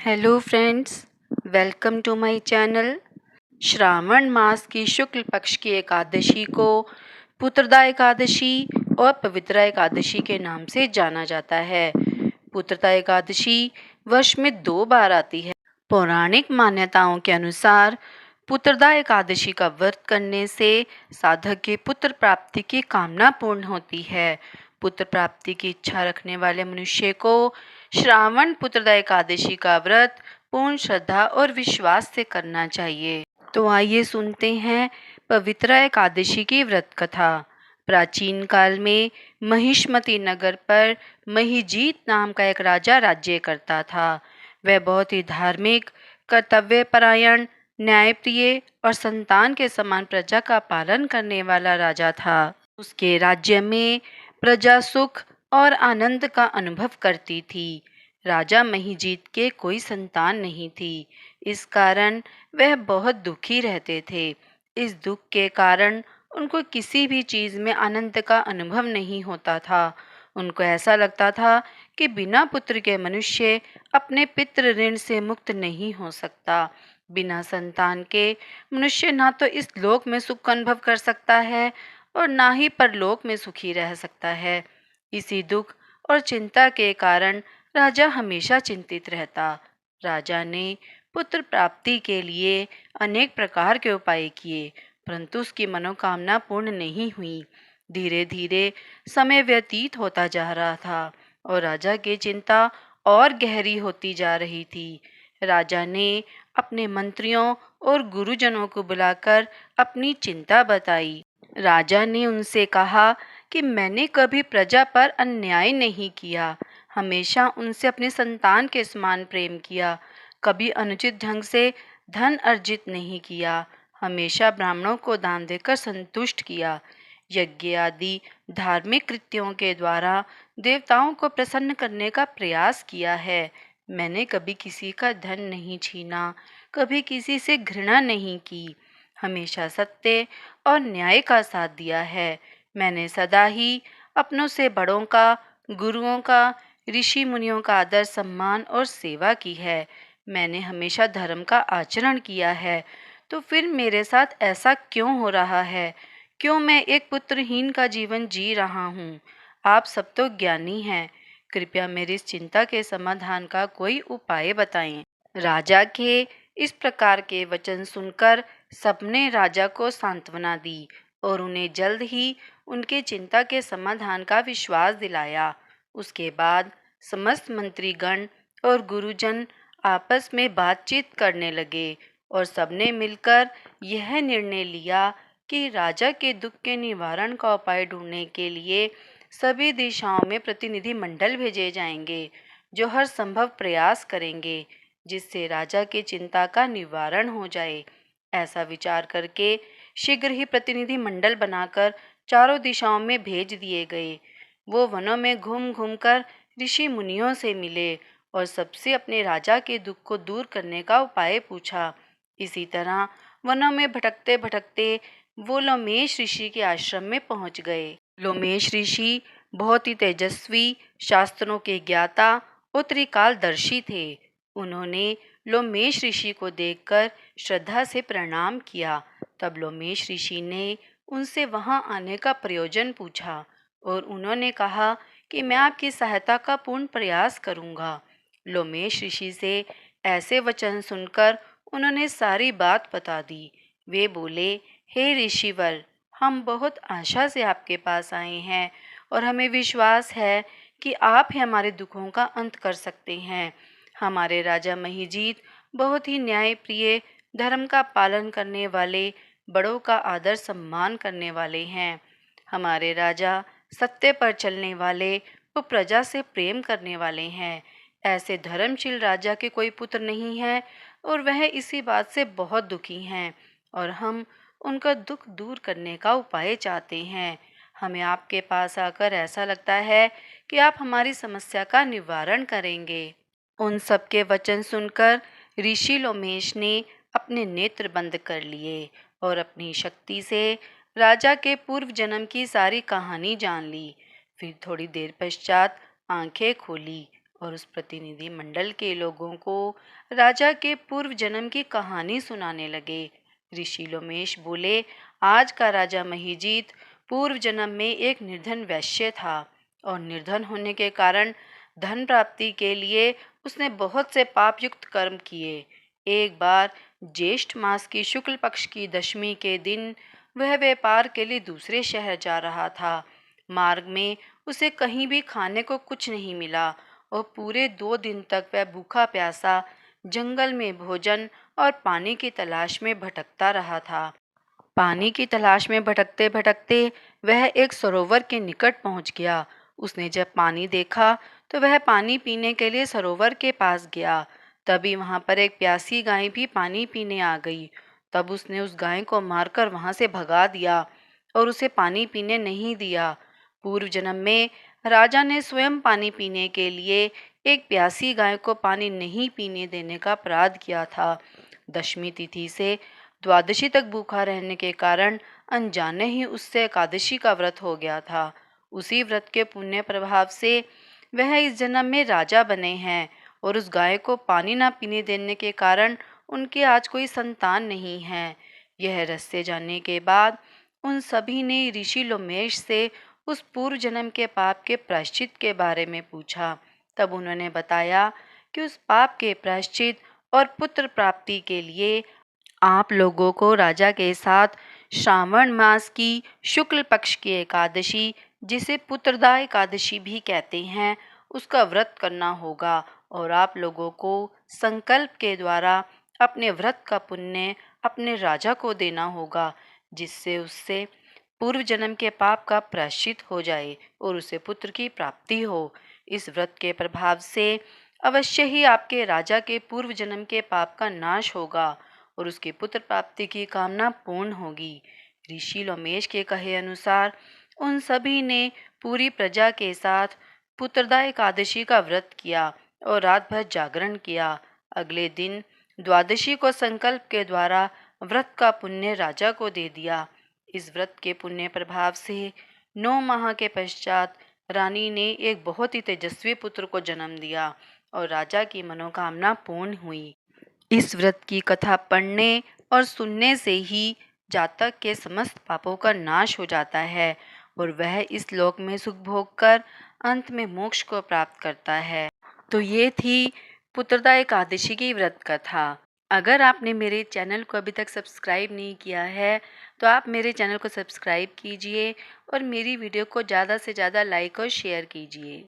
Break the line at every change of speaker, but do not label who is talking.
Hello friends, welcome to my channel. श्रावण मास की शुक्ल पक्ष की एकादशी को पुत्रदा एकादशी और पवित्रा एकादशी के नाम से जाना जाता है। पुत्रदा एकादशी वर्ष में 2 बार आती है। पौराणिक मान्यताओं के अनुसार पुत्रदा एकादशी का व्रत करने से साधक के पुत्र प्राप्ति की कामना पूर्ण होती है। पुत्र प्राप्ति की इच्छा रखने वाले मनुष्य को श्रावण पुत्रदा एकादशी का व्रत पूर्ण श्रद्धा और विश्वास से करना चाहिए। तो आइए सुनते हैं पवित्रा एकादशी की व्रत कथा। प्राचीन काल में महिष्मती नगर पर महिजीत नाम का एक राजा राज्य करता था। वह बहुत ही धार्मिक, कर्तव्यपरायण, न्यायप्रिय और संतान के समान प्रजा का पालन करने वाला राजा था। उसके राज्य में प्रजा सुख और आनंद का अनुभव करती थी। राजा महिजीत के कोई संतान नहीं थी। इस कारण वह बहुत दुखी रहते थे। इस दुख के कारण उनको किसी भी चीज में आनंद का अनुभव नहीं होता था। उनको ऐसा लगता था कि बिना पुत्र के मनुष्य अपने पितृ ऋण से मुक्त नहीं हो सकता। बिना संतान के मनुष्य ना तो इस लोक में सुख अनुभव कर सकता है और ना ही परलोक में सुखी रह सकता है। इसी दुख और चिंता के कारण राजा हमेशा चिंतित रहता। राजा ने पुत्र प्राप्ति के लिए अनेक प्रकार के उपाय किए, परंतु उसकी मनोकामना पूर्ण नहीं हुई। धीरे धीरे समय व्यतीत होता जा रहा था और राजा की चिंता और गहरी होती जा रही थी। राजा ने अपने मंत्रियों और गुरुजनों को बुलाकर अपनी चिंता बताई। राजा ने उनसे कहा कि मैंने कभी प्रजा पर अन्याय नहीं किया, हमेशा उनसे अपने संतान के समान प्रेम किया, कभी अनुचित ढंग से धन अर्जित नहीं किया, हमेशा ब्राह्मणों को दान देकर संतुष्ट किया, यज्ञ आदि धार्मिक कृत्यों के द्वारा देवताओं को प्रसन्न करने का प्रयास किया है। मैंने कभी किसी का धन नहीं छीना, कभी किसी से घृणा नहीं की, हमेशा सत्य और न्याय का साथ दिया है। मैंने सदा ही अपनों से बड़ों का, गुरुओं का, ऋषि मुनियों का आदर सम्मान और सेवा की है। मैंने हमेशा धर्म का आचरण किया है। तो फिर मेरे साथ ऐसा क्यों हो रहा है? क्यों मैं एक पुत्रहीन का जीवन जी रहा हूँ? आप सब तो ज्ञानी हैं, कृपया मेरी इस चिंता के समाधान का कोई उपाय बताएं। राजा के इस प्रकार के वचन सुनकर सबने राजा को सांत्वना दी और उन्हें जल्द ही उनके चिंता के समाधान का विश्वास दिलाया। उसके बाद समस्त मंत्रीगण और गुरुजन आपस में बातचीत करने लगे और सबने मिलकर यह निर्णय लिया कि राजा के दुख के निवारण का उपाय ढूंढने के लिए सभी दिशाओं में प्रतिनिधि मंडल भेजे जाएंगे, जो हर संभव प्रयास करेंगे जिससे राजा की चिंता का निवारण हो जाए। ऐसा विचार करके शीघ्र ही प्रतिनिधि मंडल बनाकर चारों दिशाओं में भेज दिए गए। वो वनों में घूम घूम कर ऋषि मुनियों से मिले और सबसे अपने राजा के दुख को दूर करने का उपाय पूछा। इसी तरह वनों में भटकते भटकते वो लोमेश ऋषि के आश्रम में पहुंच गए। लोमेश ऋषि बहुत ही तेजस्वी, शास्त्रों के ज्ञाता और त्रिकालदर्शी थे। उन्होंने लोमेश ऋषि को देखकर श्रद्धा से प्रणाम किया। तब लोमेश ऋषि ने उनसे वहां आने का प्रयोजन पूछा और उन्होंने कहा कि मैं आपकी सहायता का पूर्ण प्रयास करूंगा। लोमेश ऋषि से ऐसे वचन सुनकर उन्होंने सारी बात बता दी। वे बोले, हे ऋषिवर, हम बहुत आशा से आपके पास आए हैं और हमें विश्वास है कि आप ही हमारे दुखों का अंत कर सकते हैं। हमारे राजा महिजीत बहुत ही न्यायप्रिय, धर्म का पालन करने वाले, बड़ों का आदर सम्मान करने वाले हैं। हमारे राजा सत्य पर चलने वाले, वो प्रजा से प्रेम करने वाले हैं। ऐसे धर्मशील राजा के कोई पुत्र नहीं है और वह इसी बात से बहुत दुखी हैं और हम उनका दुख दूर करने का उपाय चाहते हैं। हमें आपके पास आकर ऐसा लगता है कि आप हमारी समस्या का निवारण करेंगे। उन सब के वचन सुनकर ऋषि लोमेश ने अपने नेत्र बंद कर लिए और अपनी शक्ति से राजा के पूर्व जन्म की सारी कहानी जान ली। फिर थोड़ी देर पश्चात आंखें खोली और उस प्रतिनिधि मंडल के लोगों को राजा के पूर्व जन्म की कहानी सुनाने लगे। ऋषि लोमेश बोले, आज का राजा महिजीत पूर्व जन्म में एक निर्धन वैश्य था और निर्धन होने के कारण धन प्राप्ति के लिए उसने बहुत से पापयुक्त कर्म किए। एक बार ज्येष्ठ मास की शुक्ल पक्ष की दशमी के दिन वह व्यापार के लिए दूसरे शहर जा रहा था। मार्ग में उसे कहीं भी खाने को कुछ नहीं मिला और पूरे 2 दिन तक वह भूखा प्यासा जंगल में भोजन और पानी की तलाश में भटकता रहा था। पानी की तलाश में भटकते भटकते वह एक सरोवर के निकट पहुंच गया। उसने जब पानी देखा तो वह पानी पीने के लिए सरोवर के पास गया। तभी वहां पर एक प्यासी गाय भी पानी पीने आ गई। तब उसने उस गाय को मारकर वहां से भगा दिया और उसे पानी पीने नहीं दिया। पूर्व जन्म में राजा ने स्वयं पानी पीने के लिए एक प्यासी गाय को पानी नहीं पीने देने का अपराध किया था। दशमी तिथि से द्वादशी तक भूखा रहने के कारण अनजाने ही उससे एकादशी का व्रत हो गया था। उसी व्रत के पुण्य प्रभाव से वह इस जन्म में राजा बने हैं और उस गाय को पानी ना पीने देने के कारण उनके आज कोई संतान नहीं है। यह रहस्य जानने के बाद उन सभी ने ऋषि लोमेश से उस पूर्व जन्म के पाप के प्रायश्चित के बारे में पूछा। तब उन्होंने बताया कि उस पाप के प्रायश्चित और पुत्र प्राप्ति के लिए आप लोगों को राजा के साथ श्रावण मास की शुक्ल पक्ष की एकादशी, जिसे पुत्रदा एकादशी भी कहते हैं, उसका व्रत करना होगा और आप लोगों को संकल्प के द्वारा अपने व्रत का पुण्य अपने राजा को देना होगा, जिससे उससे पूर्व जन्म के पाप का प्रायश्चित हो जाए और उसे पुत्र की प्राप्ति हो। इस व्रत के प्रभाव से अवश्य ही आपके राजा के पूर्व जन्म के पाप का नाश होगा और उसकी पुत्र प्राप्ति की कामना पूर्ण होगी। ऋषि लोमेश के कहे अनुसार उन सभी ने पूरी प्रजा के साथ पुत्रदा एकादशी का व्रत किया और रात भर जागरण किया। अगले दिन द्वादशी को संकल्प के द्वारा व्रत का पुण्य राजा को दे दिया। इस व्रत के पुण्य प्रभाव से 9 माह के पश्चात रानी ने एक बहुत ही तेजस्वी पुत्र को जन्म दिया और राजा की मनोकामना पूर्ण हुई। इस व्रत की कथा पढ़ने और सुनने से ही जातक के समस्त पापों का नाश हो जाता है और वह इस लोक में सुख भोग कर अंत में मोक्ष को प्राप्त करता है। तो ये थी पुत्रदा एकादशी की व्रत कथा। अगर आपने मेरे चैनल को अभी तक सब्सक्राइब नहीं किया है तो आप मेरे चैनल को सब्सक्राइब कीजिए और मेरी वीडियो को ज़्यादा से ज़्यादा लाइक और शेयर कीजिए।